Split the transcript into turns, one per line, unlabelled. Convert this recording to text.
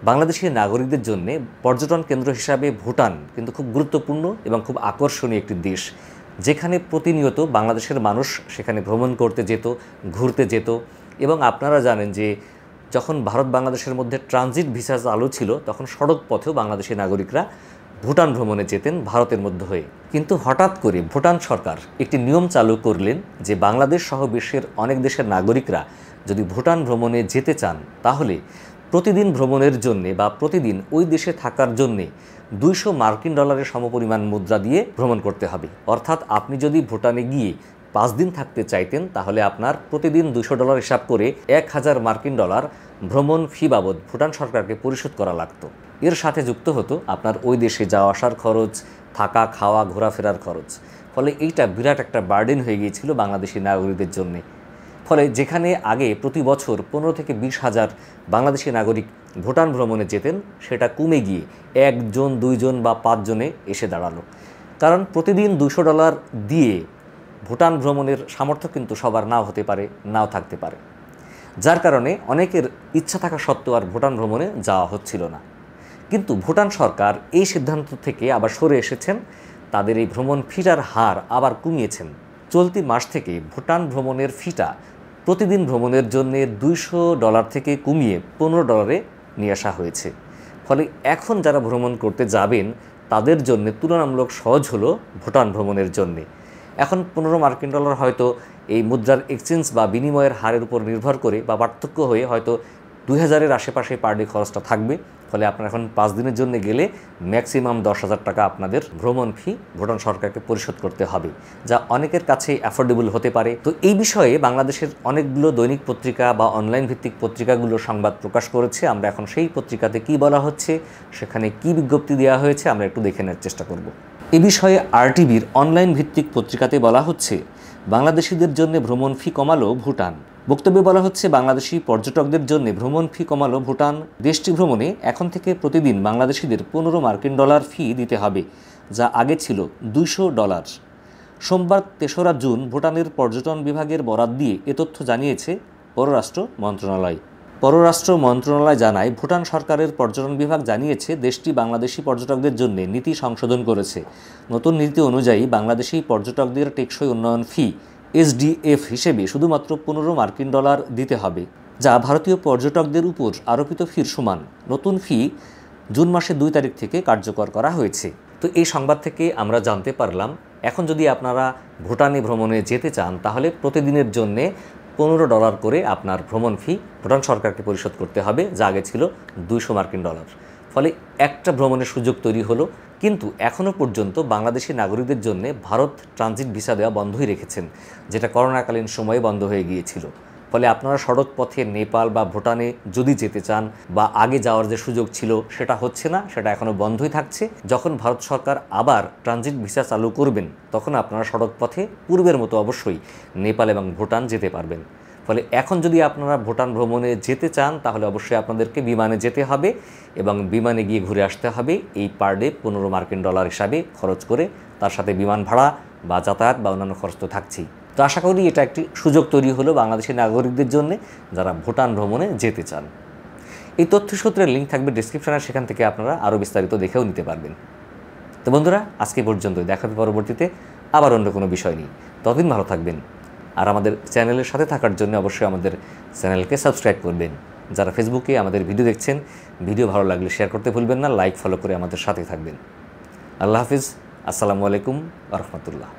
বাংলাদেশের নাগরিকদের জন্য পর্যটন কেন্দ্র হিসাবে ভুটান কিন্তু খুব গুরুত্বপূর্ণ এবং খুব আকর্ষণীয় একটি দেশ, যেখানে প্রতিনিয়ত বাংলাদেশের মানুষ সেখানে ভ্রমণ করতে যেত, ঘুরতে যেত। এবং আপনারা জানেন যে যখন ভারত বাংলাদেশের মধ্যে ট্রানজিট ভিসা চালু ছিল, তখন সড়ক পথেও বাংলাদেশি নাগরিকরা ভুটান ভ্রমণে যেতেন ভারতের মধ্য হয়ে। কিন্তু হঠাৎ করে ভুটান সরকার একটি নিয়ম চালু করলেন যে বাংলাদেশ সহ বিশ্বের অনেক দেশের নাগরিকরা যদি ভুটান ভ্রমণে যেতে চান, তাহলে প্রতিদিন ভ্রমণের জন্যে বা প্রতিদিন ওই দেশে থাকার জন্যে $200 সমপরিমাণ মুদ্রা দিয়ে ভ্রমণ করতে হবে। অর্থাৎ আপনি যদি ভুটানে গিয়ে 5 দিন থাকতে চাইতেন, তাহলে আপনার প্রতিদিন $200 হিসাব করে $1000 ভ্রমণ ফি বাবদ ভুটান সরকারকে পরিশোধ করা লাগতো। এর সাথে যুক্ত হতো আপনার ওই দেশে যাওয়া আসার খরচ, থাকা খাওয়া ঘোরাফেরার খরচ। ফলে এইটা বিরাট একটা বার্ডেন হয়ে গিয়েছিল বাংলাদেশি নাগরিকদের জন্যে। ফলে যেখানে আগে প্রতি বছর 15 থেকে 20 হাজার বাংলাদেশি নাগরিক ভুটান ভ্রমণে যেতেন, সেটা কমে গিয়ে 1 জন 2 জন বা 5 জনে এসে দাঁড়ালো। কারণ প্রতিদিন $200 দিয়ে ভুটান ভ্রমণের সামর্থ্য কিন্তু সবার নাও হতে পারে, নাও থাকতে পারে, যার কারণে অনেকের ইচ্ছা থাকা সত্ত্বেও আর ভুটান ভ্রমণে যাওয়া হচ্ছিল না। কিন্তু ভুটান সরকার এই সিদ্ধান্ত থেকে আবার সরে এসেছেন, তাদের এই ভ্রমণ ফিটার হার আবার কমিয়েছেন। চলতি মাস থেকে ভুটান ভ্রমণের ফিটা প্রতিদিন ভ্রমণের জন্য $200 থেকে কমিয়ে $15 নিয়ে আসা হয়েছে। ফলে এখন যারা ভ্রমণ করতে যাবেন তাদের জন্য তুলনামূলক সহজ হলো ভুটান ভ্রমণের জন্যে। এখন $15 হয়তো এই মুদ্রার এক্সচেঞ্জ বা বিনিময়ের হারের উপর নির্ভর করে বা পার্থক্য হয়ে হয়তো 2000-এর আশেপাশে পার ডে খরচটা থাকবে। ফলে আপনারা এখন 5 দিনের জন্য গেলে ম্যাক্সিমাম $10,000 আপনাদের ভ্রমণ ফি ভুটান সরকারকে পরিশোধ করতে হবে, যা অনেকের কাছে অ্যাফোর্ডেবল হতে পারে। তো এই বিষয়ে বাংলাদেশের অনেকগুলো দৈনিক পত্রিকা বা অনলাইন ভিত্তিক পত্রিকাগুলো সংবাদ প্রকাশ করেছে। আমরা এখন সেই পত্রিকাতে কি বলা হচ্ছে, সেখানে কি বিজ্ঞপ্তি দেওয়া হয়েছে, আমরা একটু দেখে নেওয়ার চেষ্টা করব। এ বিষয়ে RTVর অনলাইন ভিত্তিক পত্রিকাতে বলা হচ্ছে, বাংলাদেশিদের জন্য ভ্রমণ ফি কমালো ভুটান। বক্তব্যে বলা হচ্ছে, বাংলাদেশি পর্যটকদের জন্য ভ্রমণ ফি কমালো ভুটান। দেশটি ভ্রমণে এখন থেকে প্রতিদিন বাংলাদেশিদের $15 ফি দিতে হবে, যা আগে ছিল $200। সোমবার 3রা জুন ভুটানের পর্যটন বিভাগের বরাত দিয়ে এ তথ্য জানিয়েছে পররাষ্ট্র মন্ত্রণালয়। পররাষ্ট্র মন্ত্রণালয় জানায়, ভুটান সরকারের পর্যটন বিভাগ জানিয়েছে দেশটি বাংলাদেশি পর্যটকদের জন্য নীতি সংশোধন করেছে। নতুন নীতি অনুযায়ী বাংলাদেশি পর্যটকদের টেকসই উন্নয়ন ফি SDF হিসেবে শুধুমাত্র $15 দিতে হবে, যা ভারতীয় পর্যটকদের উপর আরোপিত ফির সমান। নতুন ফি জুন মাসের 2 তারিখ থেকে কার্যকর করা হয়েছে। তো এই সংবাদ থেকে আমরা জানতে পারলাম, এখন যদি আপনারা ভুটানে ভ্রমণে যেতে চান, তাহলে প্রতিদিনের জন্যে $15 করে আপনার ভ্রমণ ফি ভুটান সরকারকে পরিশোধ করতে হবে, যা আগে ছিল $200। ফলে একটা ভ্রমণের সুযোগ তৈরি হলো। কিন্তু এখনও পর্যন্ত বাংলাদেশি নাগরিকদের জন্য ভারত ট্রানজিট ভিসা দেওয়া বন্ধই রেখেছেন, যেটা করোনাকালীন সময়ে বন্ধ হয়ে গিয়েছিল। ফলে আপনারা সড়ক পথে নেপাল বা ভুটানে যদি যেতে চান বা আগে যাওয়ার যে সুযোগ ছিল সেটা হচ্ছে না, সেটা এখনও বন্ধই থাকছে। যখন ভারত সরকার আবার ট্রানজিট ভিসা চালু করবেন, তখন আপনারা সড়ক পথে পূর্বের মতো অবশ্যই নেপাল এবং ভুটান যেতে পারবেন। ফলে এখন যদি আপনারা ভুটান ভ্রমণে যেতে চান, তাহলে অবশ্যই আপনাদেরকে বিমানে যেতে হবে এবং বিমানে গিয়ে ঘুরে আসতে হবে। এই পার ডে $15 হিসাবে খরচ করে, তার সাথে বিমান ভাড়া বা যাতায়াত বা অন্যান্য খরচ তো থাকছেই। তো আশা করি এটা একটি সুযোগ তৈরি হলো বাংলাদেশি নাগরিকদের জন্য যারা ভুটান ভ্রমণে যেতে চান। এই তথ্যসূত্রের লিঙ্ক থাকবে ডিসক্রিপশনে, সেখান থেকে আপনারা আরও বিস্তারিত দেখেও নিতে পারবেন। তো বন্ধুরা, আজকে পর্যন্তই। দেখা হবে পরবর্তীতে আবার অন্য কোনো বিষয় নিয়ে। ততদিন ভালো থাকবেন। আর আমাদের চ্যানেলের সাথে থাকার জন্য অবশ্যই আমাদের চ্যানেলকে সাবস্ক্রাইব করবেন। যারা ফেসবুকে আমাদের ভিডিও দেখছেন, ভিডিও ভালো লাগলে শেয়ার করতে ভুলবেন না, লাইক ফলো করে আমাদের সাথে থাকবেন। আল্লাহ হাফিজ। আসসালামু আলাইকুম ওয়া রাহমাতুল্লাহ।